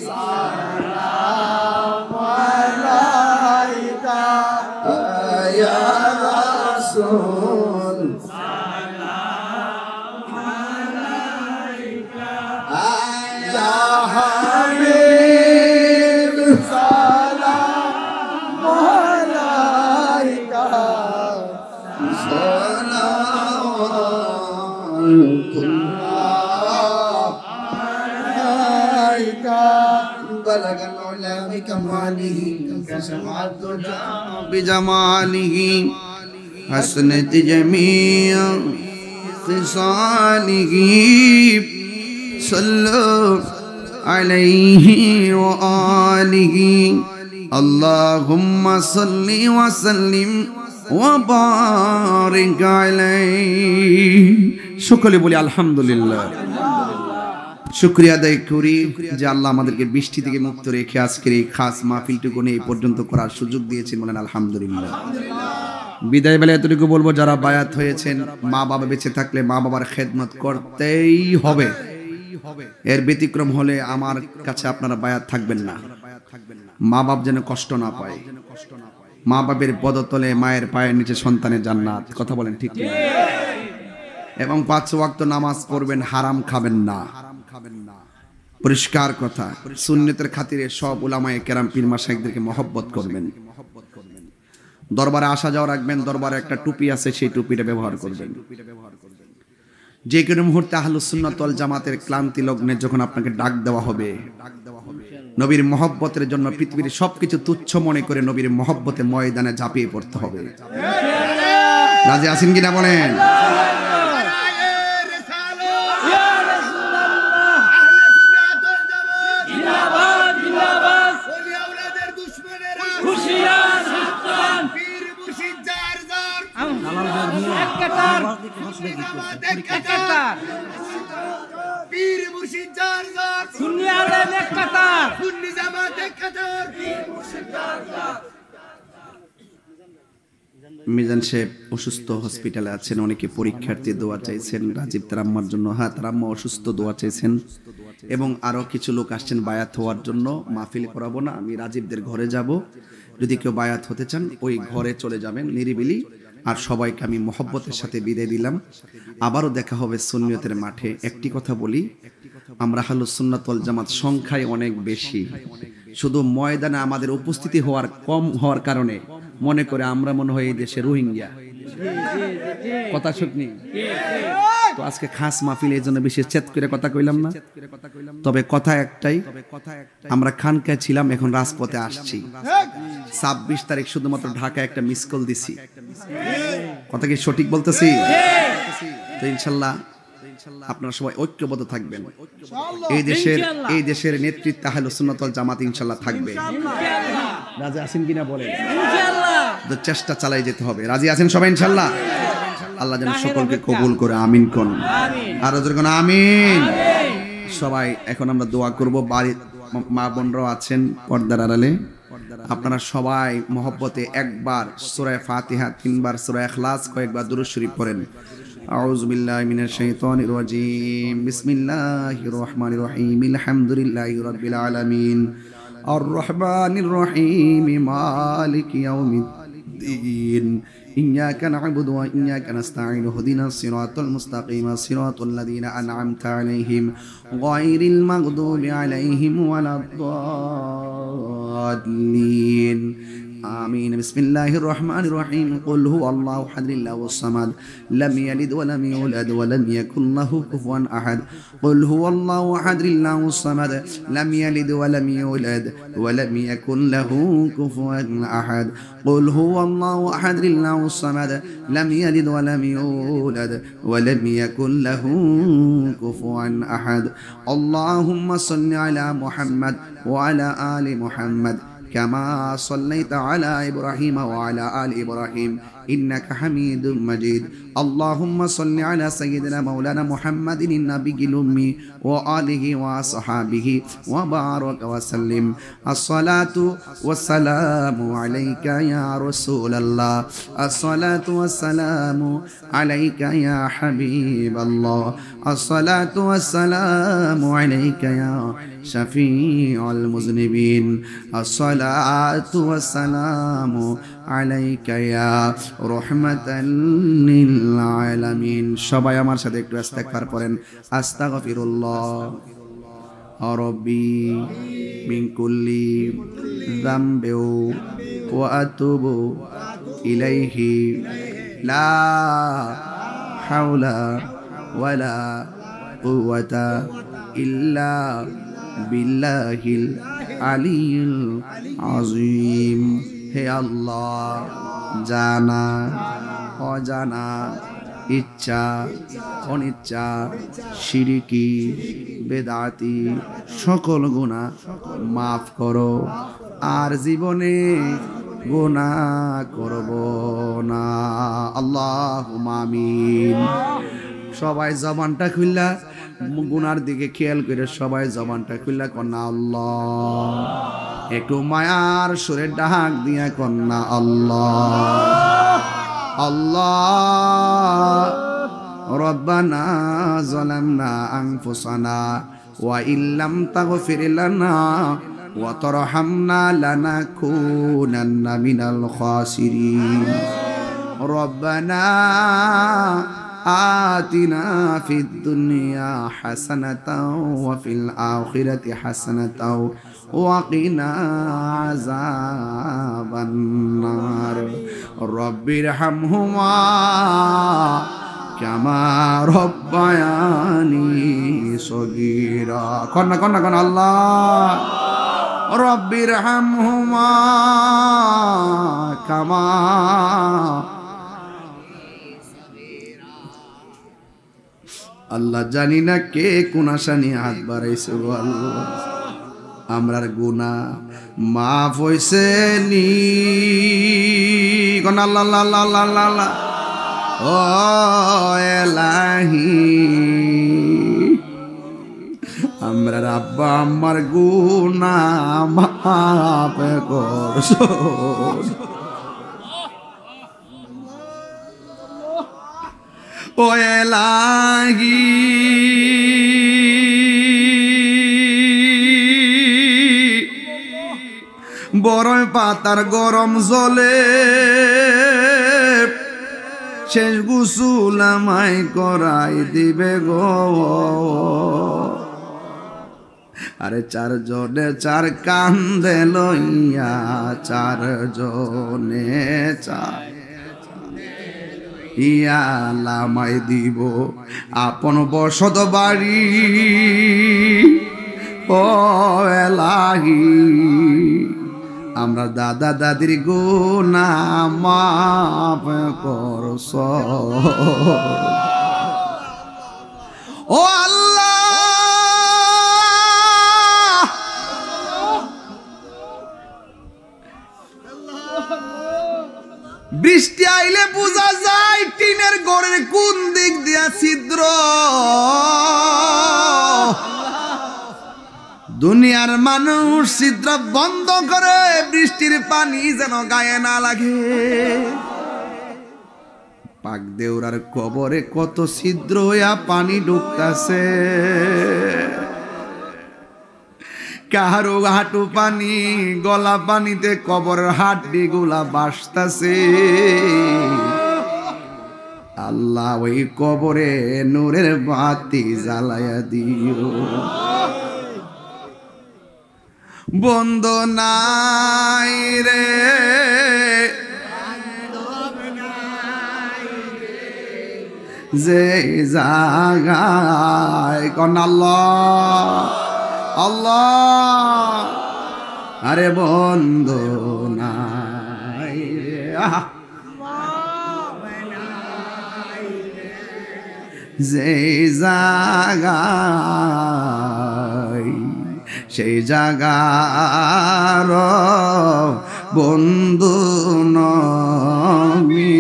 সালাম আলাইকা ইয়া রাসূল সালাম আলাইকা ইয়া হাবিব সালাম আলাইকা সালাওয়াতুল্লাহ আলাইকা বালাগাল উলা বিকামালিহি কাশফাত দুজা বিজামালিহি حسنت جميع خصاله صلوا عليه وآله اللهم صل وسلم وبارك عليه সকলে বলি আলহামদুলিল্লাহ। শুকরিয়া আদায় করি যে আল্লাহ আমাদেরকে বৃষ্টি থেকে মুক্ত রেখে আজকের এই খাস মাহফিলটুকু এই পর্যন্ত করার সুযোগ দিয়েছেন, বলেন আলহামদুলিল্লাহ। বিদায় বেলা এতটুকু বলবো, যারা বায়াত হয়েছেন মা বাবা বেঁচে থাকলে মা বাবার খেদমত করতেই হবে। এর ব্যতিক্রম হলে আমার কাছে আপনারা বায়াত থাকবেন না। মা বাপ যেন কষ্ট না পায়, মা বাবের পদতলে মায়ের পায়ের নিচে সন্তানের জান্নাত, কথা বলেন ঠিক কি? এবং 5 ওয়াক্ত নামাজ পড়বেন, হারাম খাবেন না, পরিষ্কার কথা। সুন্নতের খাতিরে সব উলামায়ে কেরাম পীর মাশায়েখদেরকে মহব্বত করবেন, দরবারে আসা যাওয়া রাখবেন, দরবারে একটা টুপি আছে সেই টুপিটা ব্যবহার করবেন। যে কোনো মুহূর্তে আহলুস সুন্নাত ওয়াল জামাতের ক্লান্তি লগ্নে যখন আপনাকে ডাক দেওয়া হবে, নবীর মহব্বতের জন্য পৃথিবীর সবকিছু তুচ্ছ মনে করে নবীর মহব্বতে ময়দানে ঝাঁপিয়ে পড়তে হবে। রাজি আছেন কিনা বলেন? মিজান সাহেব অসুস্থ, হসপিটালে আছেন, অনেকে পরীক্ষার্থী দোয়া চাইছেন, রাজীব তার আম্মার জন্য, হ্যাঁ তার আম্মা অসুস্থ, দোয়া চাইছেন, এবং আরও কিছু লোক আসছেন বায়াত হওয়ার জন্য। মাহফিল করাবো না, আমি রাজীবদের ঘরে যাব, যদি কেউ বায়াত হতে চান ওই ঘরে চলে যাবেন নিরিবিলি। আর সবাইকে আমি মহব্বতের সাথে বিদায় দিলাম, আবারও দেখা হবে সুন্নিয়তের মাঠে। একটি কথা বলি, আমরা আহলুস সুন্নাত ওয়াল জামাত সংখ্যায় অনেক বেশি, শুধু ময়দানে আমাদের উপস্থিতি কম হওয়ার কারণে মনে করে আমরা মনে হয় এই দেশে রোহিঙ্গা। কথা শুনি তো আজকে খাস মাহফিল, এই জন্য বেশি চেত করে কথা কইলাম না। তবে কথা একটাই, আমরা খানকায় ছিলাম, এখন রাজপথে আসছি। 26 তারিখ শুধুমাত্র ঢাকা একটা মিস কল দিছি। কথা কি সঠিক বলতেছি? তো ইনশাল্লাহ আপনারা সবাই ঐক্যবদ্ধ থাকবেন। এই দেশের নেতৃত্ব আহলুস সুন্নাত ওয়াল জামাত ইনশাল্লাহ থাকবে। রাজি আছেন কিনা বলেন? তো চেষ্টা চালাই যেতে হবে। রাজি আছেন সবাই ইনশাল্লাহ? আল্লাহ যেন সকলকে কবুল করে, আমিন কোন। আর যখন আমিন সবাই। এখন আমরা দোয়া করব। বাড়ি মা বোনরাও আছেন পর্দার আড়ালে, আপনারা সবাই মহব্বতে একবার সূরা ফাতিহা, 3 বার সূরা ইখলাস, কয়েকবার দুরূদ শরীফ পড়েন। আউযু বিল্লাহি মিনাশ শাইতানির রাজীম। বিসমিল্লাহির রহমানির রহিম। আলহামদুলিল্লাহি রাব্বিল আলামিন। আর রহমানির রহিম। মালিকি ইয়াউমিদ্দিন। إياك نعبد وإياك نستعين اهدنا الصراط المستقيم صراط الذين أنعمت عليهم غير المغضوب عليهم ولا الضالين آمين بسم الله الرحمن الرحيم قل هو الله أحد الله الصمد لم يلد ولم يولد ولم يكن له كفوا أحد قل هو الله أحد الله الصمد لم يلد ولم يولد ولم يكن له كفوا أحد قل هو الله أحد الله الصمد لم يلد ولم يولد ولم يكن له كفوا أحد اللهم صل على محمد وعلى آل محمد كما صليت على إبراهيم وعلى آل إبراهيم إنك حميد مجيد اللهم صل على سيدنا مولانا محمد النبي الأمي وآله وصحابه وبارك وسلم الصلاة والسلام عليك يا رسول الله الصلاة والسلام عليك يا حبيب الله الصلاة والسلام عليك يا شفيع المذنبين الصلاة والسلام عليك يا رحمة للعالمين সবাই আমার সাথে একটু ইস্তিগফার করেন আস্তাগফিরুল্লাহ রব্বি মিন কুল্লি যামবি ওয়া আতুবু ইলাইহি লা হাওলা ওয়ালা কুওয়াতা ইল্লা বিল্লাহিল আলিয়্যিল আযীম হে আল্লাহ জানা অজানা ইচ্ছা অনিচ্ছা শিরকি বেদাতি সকল গুনাহ মাফ করো আর জীবনে গুনাহ করব না আল্লাহুম্মা আমিন সবাই জবানটা খুললা গুনার দিকে খেয়াল করে সবাই জবানটা খুললা কন্যা আল্লাহ একটু মায়ার সুরে ডাক দিয়া কন্যা আল্লাহ আল্লাহ রব্বানা যালামনা আনফুসানা ওয়া ইল্লাম তাগফির লানা ওয়া তারহামনা লানাকুনান্না মিনাল খাসিরিন রব্বানা آتنا في الدنيا حسنة وفي الآخرة حسنة وقنا عذاب النار رب ارحمهما كما ربياني صغيرا كنا الله رب ارحمهما كما আল্লাহ জানি না কে কোন আশা নিয়ে হাত বাড়াইছে গো আল্লাহ আমরার গুনাহ মাফ হইছে নি কোন আল্লাহ আল্লাহ আল্লাহ আল্লাহ ও এলাহি আমরার আব্বা আম্মার গুনাহ মাফ করছো ও এলাহি বড়ই পাতার গরম জলে শেষ গোসল আমায় করাই দিবে গো। আরে চারজনে চার কান্দে লইয়া, চারজনে চার ইয়ালামাই দিব আপন বসত বাড়ি। ও এলাহি আমরা দাদা দাদির গুনাহ মাফ করছ। ও আল্লাহ বৃষ্টি আইলে বোঝা যায় টিনের ঘরের কোন দিক দিয়া ছিদ্র। দুনিয়ার মানুষ ছিদ্র বন্ধ করে বৃষ্টির পানি যেন গায়ে না লাগে। পাক দেউরার কবরে কত ছিদ্র হইয়া পানি ঢুকতাছে, কাহারো হাঁটু পানি, গলা পানিতে কবরের হাড্ডি গুলা বাসতাছে। আল্লাহ ওই কবরে নূরের বাতি জ্বালায়া দিও। বন্ধ নাই রে যে জাগায় কোন আল্লাহ আল্লাহ। আরে বন্ধ নাই রে যে জাগায়, সেই জাগার বন্ধু নবী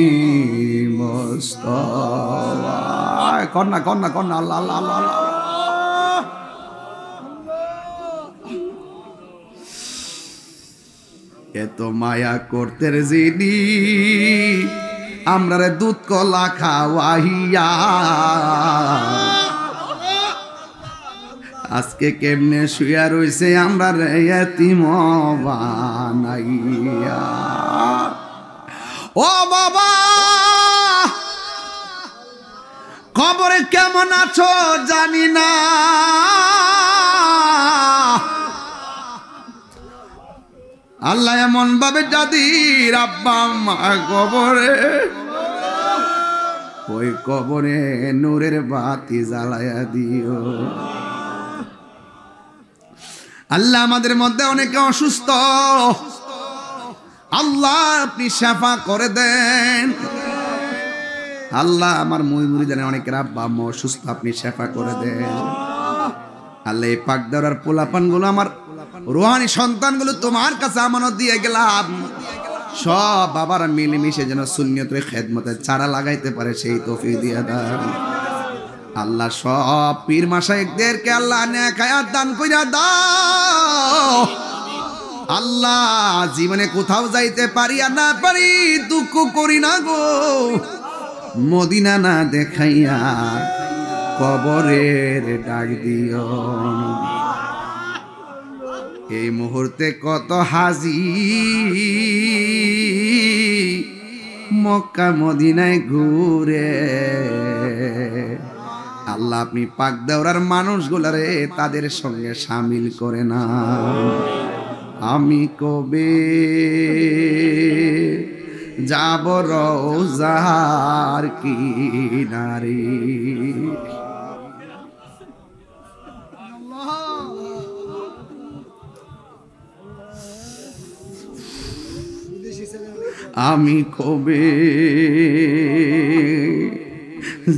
মুস্তাফা। কন্যা কন্যা কন্যা আল্লাহ আল্লাহ আল্লাহ আল্লাহ। এত মায়া করতে যিনি আমরা রে দুধ কলা খাওয়াইয়া, আজকে কেমনে শুয়া রইছে আমরা রে এতিম বানাইয়া। ও বাবা কবরে কেমন আছো জানি না, আল্লাহ এমন ভাবে দাদির আব্বা আম্মা কবরে, ওই কবরে নূরের বাতি জ্বালায়া দিও। আল্লাহ আমাদের মধ্যে অনেকে অসুস্থ, আল্লাহ আপনি শাফা করে দেন। আল্লাহ আমার মুরিদের অনেকের আব্বা আম্মা অসুস্থ, আপনি শাফা করে দেন। আল্লাহ এই পাক দেওয়ার পোলাপান গুলো, আমার রুহানি সন্তানগুলো তোমার কাছে আমানত দিয়ে গেলাম। সব বাবারা মিলেমিশে যেন সুন্নিয়তের খেদমতের চারা লাগাইতে পারে সেই তৌফিক দিয়ে দাও। আল্লাহ সব পীর মাশায়েখদেরকে আল্লাহ নেক হায়াত দান কইরা দাও। আল্লাহ জীবনে কোথাও যাইতে পারি আর না পারি দুঃখ করি না গো, মদিনা না দেখাইয়া কবরের ডাক দিও। এই মুহূর্তে কত হাজি মক্কা মদিনায় ঘুরে, আল্লাহ আপনি পাক দেওরার মানুষগুলারে তাদের সঙ্গে শামিল করে না। আমি কবে যাব রওজার কিনারে, আমি কবে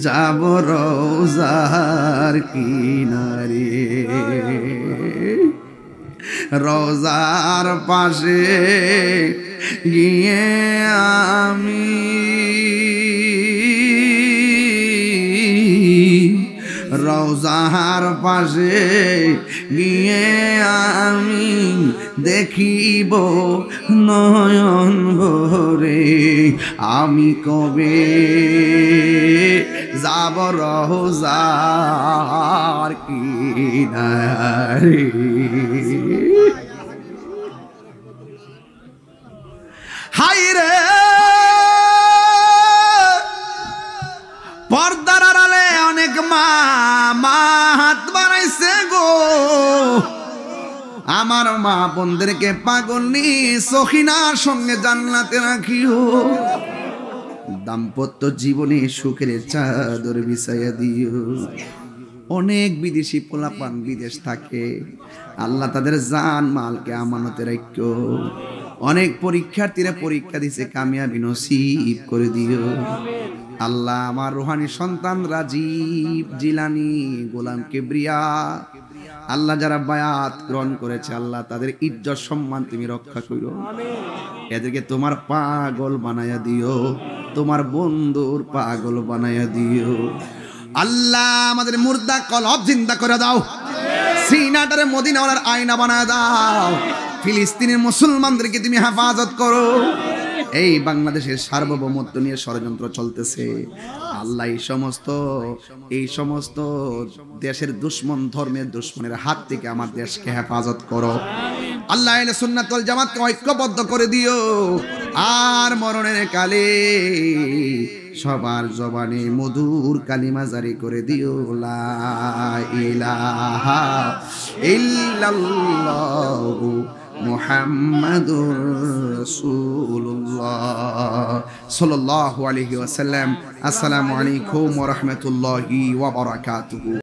যাব রওজার কিনারে, রওজার পাশে গিয়ে আমি রওজার পাশে গিয়ে আমি দেখিব নয়ন ভরে। আমি কবে যাব রোজার কিনারে। হায় রে পর্দার আড়ালে অনেক মা হাত বাড়াইছে গো, আমার মা বোনদেরকে পাগল নি সখিনার সঙ্গে জান্নাতে রাখিও। দাম্পত্য জীবনে সুখের চাদর বিছাইয়া দিও। অনেক বিদেশি পোলাপান বিদেশ থাকে, আল্লাহ তাদের জান মালকে আমানতে রাখো। অনেক পরীক্ষার্থীরা পরীক্ষা দিছে, কামিয়াবি নসিব করে দিও। আল্লাহ আমার রুহানি সন্তান রাজীব, জিলানি, গোলাম কিবরিয়া, আল্লাহ যারা বায়াত গ্রহণ করেছে আল্লাহ তাদের ইজ্জত সম্মান তুমি রক্ষা করো। এদেরকে তোমার পাগল বানায়া দিও, তোমার বন্ধুর পাগল বানায়া দিও। আল্লাহ আমাদের মুর্দা কলব জিন্দা করে দাও, সিনাটারে মদিনাওয়ালার আয়না বানায় দাও। ফিলিস্তিনের মুসলমানদেরকে তুমি হেফাজত করো। এই বাংলাদেশের সার্বভৌমত্ব নিয়ে ষড়যন্ত্র চলতেছে আল্লাহ, এই সমস্ত দেশের দুশ্মন, ধর্মের দুশ্মনের হাত থেকে আমার দেশকে হেফাজত করো। আল্লাহ আহলে সুন্নাত ওয়াল জামাতকে ঐক্যবদ্ধ করে দিও। আর মরণের কালে সবার জবানে মধুর কালিমা জারি করে দিও, লা ইলাহা ইল্লাল্লাহু মুহাম্মাদুর রাসূলুল্লাহ সাল্লাল্লাহু আলাইহি ওয়াসাল্লাম। আসসালামু আলাইকুম ওয়া রাহমাতুল্লাহি ওয়া বারাকাতুহু।